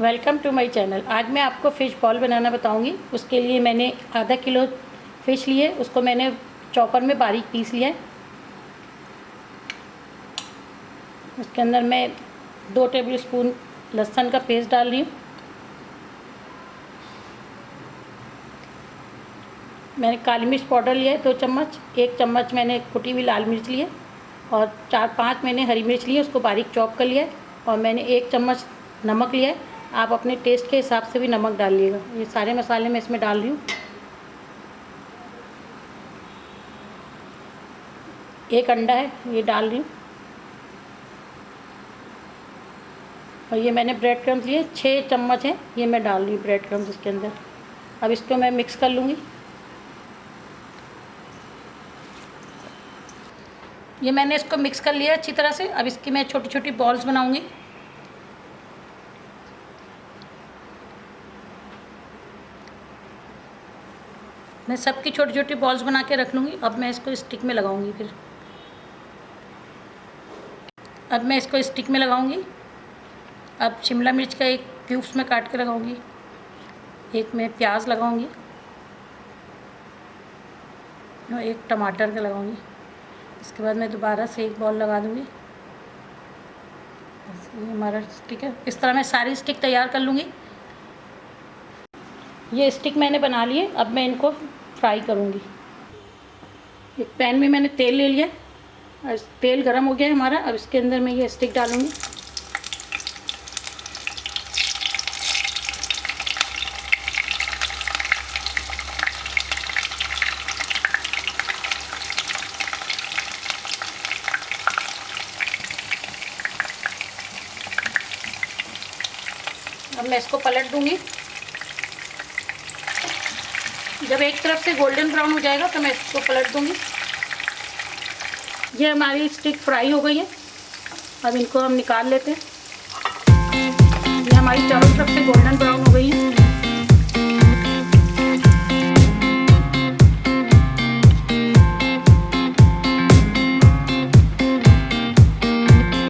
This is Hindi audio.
Welcome to my channel. आज मैं आपको फ़िश बॉल बनाना बताऊंगी। उसके लिए मैंने आधा किलो फ़िश लिए, उसको मैंने चॉपर में बारीक पीस लिया है। उसके अंदर मैं 2 टेबल स्पून लहसुन का पेस्ट डाल रही हूँ। मैंने काली मिर्च पाउडर लिया है 2 चम्मच। 1 चम्मच मैंने कुटी हुई लाल मिर्च ली है और 4-5 मैंने हरी मिर्च ली है, उसको बारीक चॉप कर लिया है। और मैंने 1 चम्मच नमक लिया है। आप अपने टेस्ट के हिसाब से भी नमक डालिएगा। ये सारे मसाले मैं इसमें डाल रही हूँ। 1 अंडा है, ये डाल रही हूँ। और ये मैंने ब्रेड क्रम्स लिए 6 चम्मच हैं, ये मैं डाल रही हूँ ब्रेड क्रम्स इसके अंदर। अब इसको मैं मिक्स कर लूँगी। ये मैंने इसको मिक्स कर लिया अच्छी तरह से। अब इसकी मैं छोटी छोटी बॉल्स बनाऊँगी। मैं सबकी छोटी छोटी बॉल्स बना के रख लूँगी। अब मैं इसको स्टिक में लगाऊँगी। अब मैं इसको स्टिक में लगाऊँगी। अब शिमला मिर्च का एक क्यूब्स में काट के लगाऊँगी। एक मैं प्याज लगाऊँगी और एक टमाटर का लगाऊँगी। इसके बाद मैं दोबारा से एक बॉल लगा दूँगी। ये हमारा स्टिक है। इस तरह मैं सारी स्टिक तैयार कर लूँगी। ये स्टिक मैंने बना लिए। अब मैं इनको फ्राई करूँगी। एक पैन में मैंने तेल ले लिया और तेल गरम हो गया है हमारा। अब इसके अंदर मैं ये स्टिक डालूँगी। अब मैं इसको पलट दूँगी। जब एक तरफ से गोल्डन ब्राउन हो जाएगा तो मैं इसको पलट दूँगी। ये हमारी स्टिक फ्राई हो गई है। अब इनको हम निकाल लेते हैं। ये हमारी चारों तरफ से गोल्डन ब्राउन हो गई है।